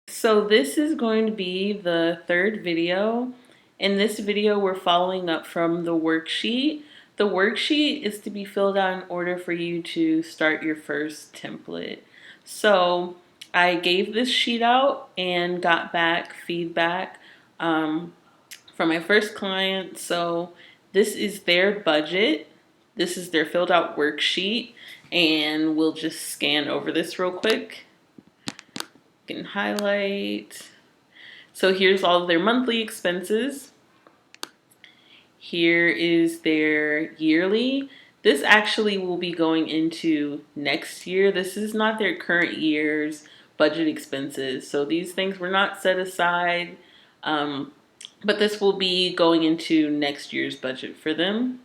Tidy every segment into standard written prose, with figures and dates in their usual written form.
So this is going to be the third video. In this video, we're following up from the worksheet. The worksheet is to be filled out in order for you to start your first template. So I gave this sheet out and got back feedback from my first client. So this is their budget. This is their filled out worksheet, and we'll just scan over this real quick. You can highlight. So here's all of their monthly expenses. Here is their yearly. This actually will be going into next year. This is not their current year's budget expenses. So these things were not set aside, but this will be going into next year's budget for them.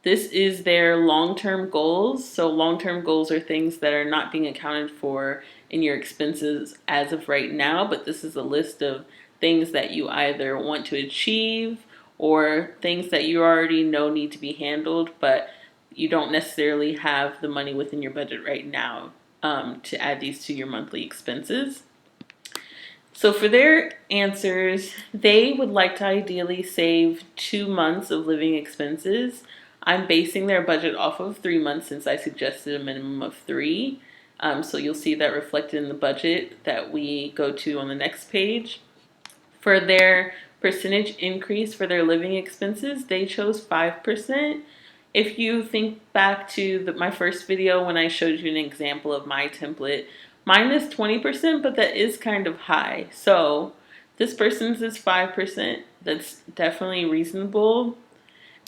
This is their long-term goals. So long-term goals are things that are not being accounted for in your expenses as of right now, but this is a list of things that you either want to achieve or things that you already know need to be handled, but you don't necessarily have the money within your budget right now to add these to your monthly expenses. So for their answers, they would like to ideally save 2 months of living expenses. I'm basing their budget off of 3 months since I suggested a minimum of 3. So you'll see that reflected in the budget that we go to on the next page. For their percentage increase for their living expenses, they chose 5%. If you think back to my first video when I showed you an example of my template, mine is 20%, but that is kind of high. So this person's is 5%. That's definitely reasonable.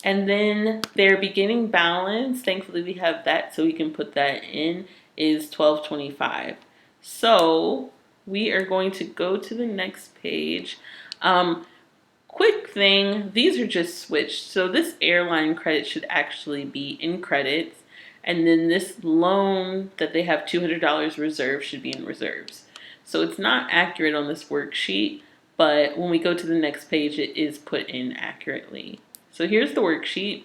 And then their beginning balance, thankfully we have that so we can put that in, is $12.25. So we are going to go to the next page. Quick thing, these are just switched. So this airline credit should actually be in credits. And then this loan that they have $200 reserved should be in reserves. So it's not accurate on this worksheet, but when we go to the next page, it is put in accurately. So here's the worksheet,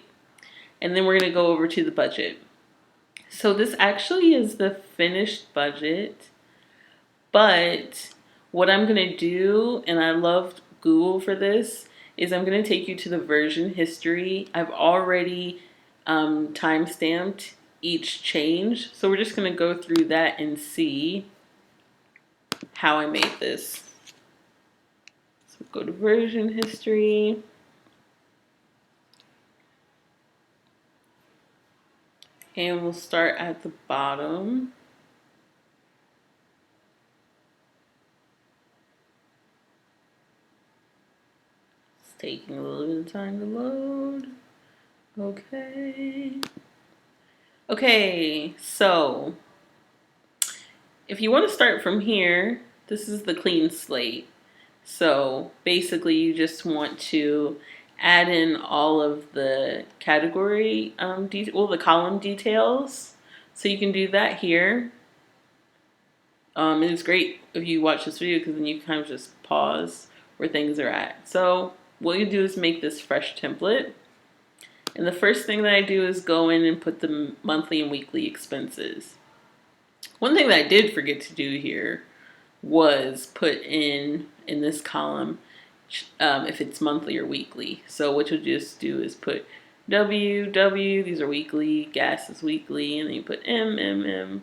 and then we're going to go over to the budget. So this actually is the finished budget, but what I'm going to do, and I love Google for this, is I'm going to take you to the version history. I've already time-stamped each change, so we're just going to go through that and see how I made this. So go to version history. And we'll start at the bottom. It's taking a little bit of time to load. Okay, so if you want to start from here, this is the clean slate. So basically you just want to add in all of the category, the column details. So you can do that here. And it's great if you watch this video because then you kind of just pause where things are at. So what you do is make this fresh template. And the first thing that I do is go in and put the monthly and weekly expenses. One thing that I did forget to do here was put in this column if it's monthly or weekly. So what you'll just do is put W, these are weekly, gas is weekly, and then you put M.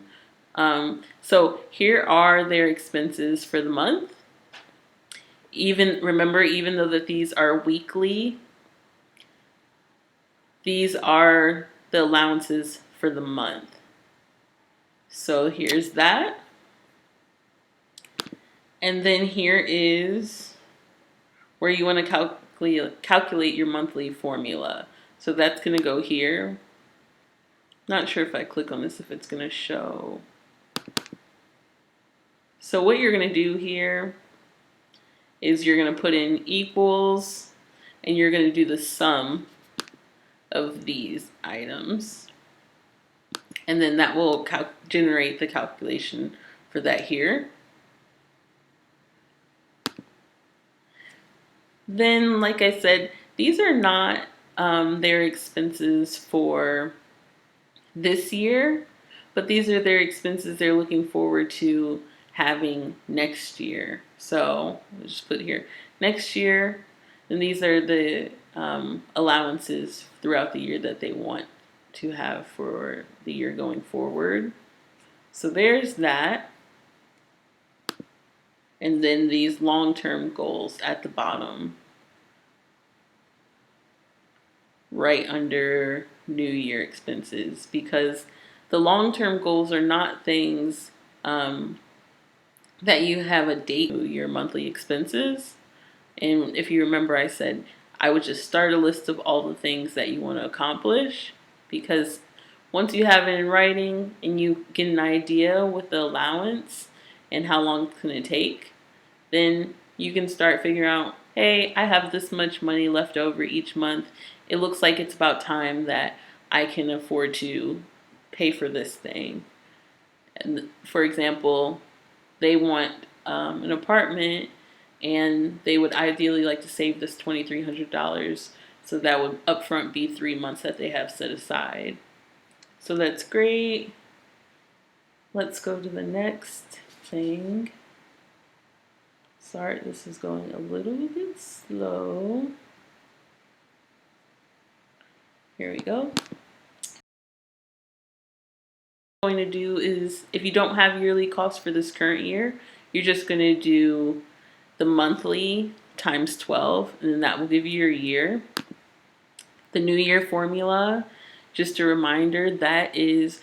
So here are their expenses for the month. Remember, even though that these are weekly, these are the allowances for the month. So here's that. And then here is where you want to calculate your monthly formula. So that's going to go here. Not sure if I click on this if it's going to show. So what you're going to do here is you're going to put in equals and you're going to do the sum of these items. And then that will generate the calculation for that here. Then, like I said, these are not their expenses for this year, but these are their expenses they're looking forward to having next year. So let's just put here next year, and these are the allowances throughout the year that they want to have for the year going forward. So there's that. And then these long-term goals at the bottom, right under New Year expenses, because the long-term goals are not things that you have a date to your monthly expenses. And if you remember, I said I would just start a list of all the things that you want to accomplish, because once you have it in writing and you get an idea with the allowance and how long it's going to take, then you can start figuring out, hey, I have this much money left over each month. It looks like it's about time that I can afford to pay for this thing. And for example, they want an apartment and they would ideally like to save this $2,300. So that would upfront be 3 months that they have set aside. So that's great. Let's go to the next thing. Sorry, this is going a little bit slow. Here we go. What I'm going to do is, if you don't have yearly costs for this current year, you're just going to do the monthly times 12, and then that will give you your year. The New Year formula, just a reminder, it's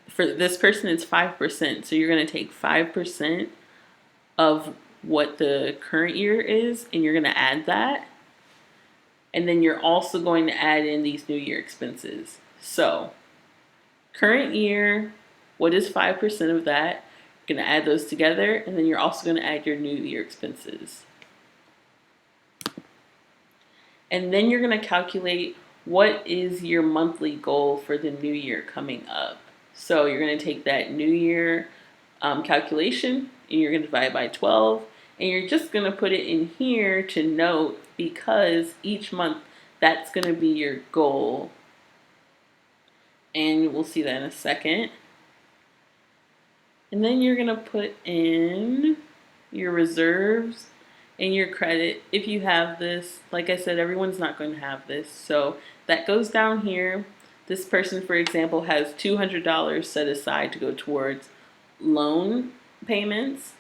for this person, it's 5%. So you're going to take 5% of what the current year is, and you're going to add that. And then you're also going to add in these New Year expenses. So current year, what is 5% of that? You're going to add those together, and then you're also going to add your New Year expenses. And then you're going to calculate what is your monthly goal for the new year coming up. So you're going to take that New Year calculation, and you're going to divide by 12, and you're just going to put it in here to note, because each month that's going to be your goal. And we'll see that in a second. And then you're going to put in your reserves and your credit if you have this. Like I said, everyone's not going to have this. So that goes down here. This person, for example, has $200 set aside to go towards loan payments.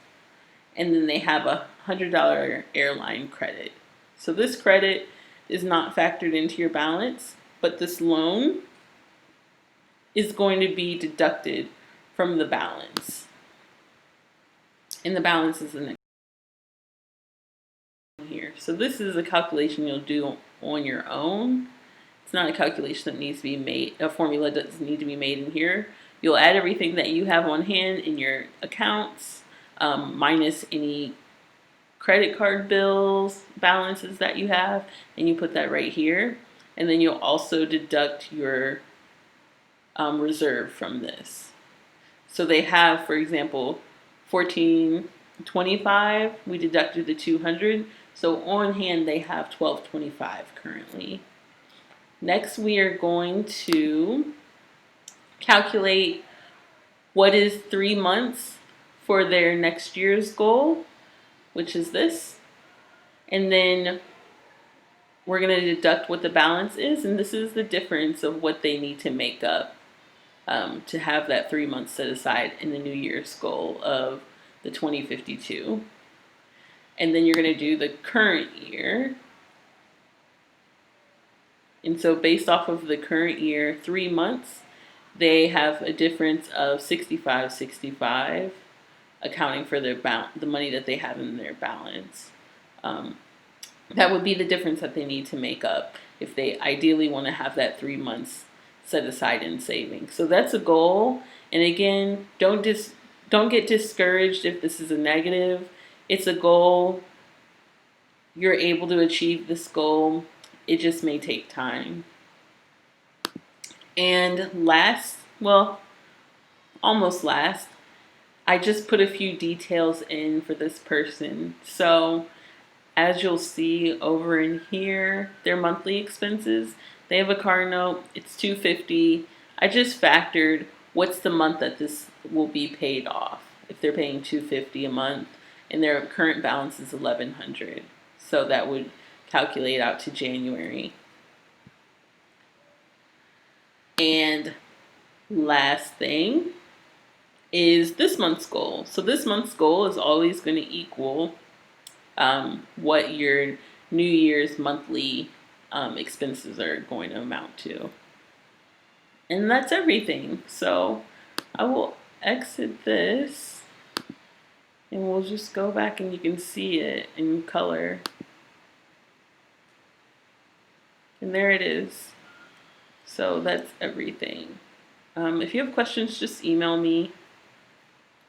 And then they have a $100 airline credit. So this credit is not factored into your balance, but this loan is going to be deducted from the balance. And the balance is the next here. So this is a calculation you'll do on your own. It's not a calculation that needs to be made, a formula doesn't need to be made in here. You'll add everything that you have on hand in your accounts, minus any credit card bills, balances that you have, and you put that right here. And then you'll also deduct your reserve from this. So they have, for example, $1,425. We deducted the 200. So on hand they have $1,225 currently. Next, we are going to calculate what is 3 months for their next year's goal, which is this. And then we're going to deduct what the balance is, and this is the difference of what they need to make up to have that 3 months set aside in the New Year's goal of the 2052. And then you're going to do the current year. And so based off of the current year, 3 months, they have a difference of $65.65, accounting for their the money that they have in their balance. That would be the difference that they need to make up if they ideally want to have that 3 months set aside in savings. So that's a goal. And again, don't get discouraged if this is a negative. It's a goal. You're able to achieve this goal. It just may take time. And last, well, almost last, I just put a few details in for this person. So as you'll see over in here, their monthly expenses, they have a car note, it's $250. I just factored what's the month that this will be paid off. if they're paying $250 a month, and their current balance is $1,100. So that would calculate out to January. And last thing is this month's goal. So this month's goal is always going to equal what your New Year's monthly expenses are going to amount to. And that's everything. So I will exit this and we'll just go back and you can see it in color. And there it is. So that's everything. If you have questions, just email me.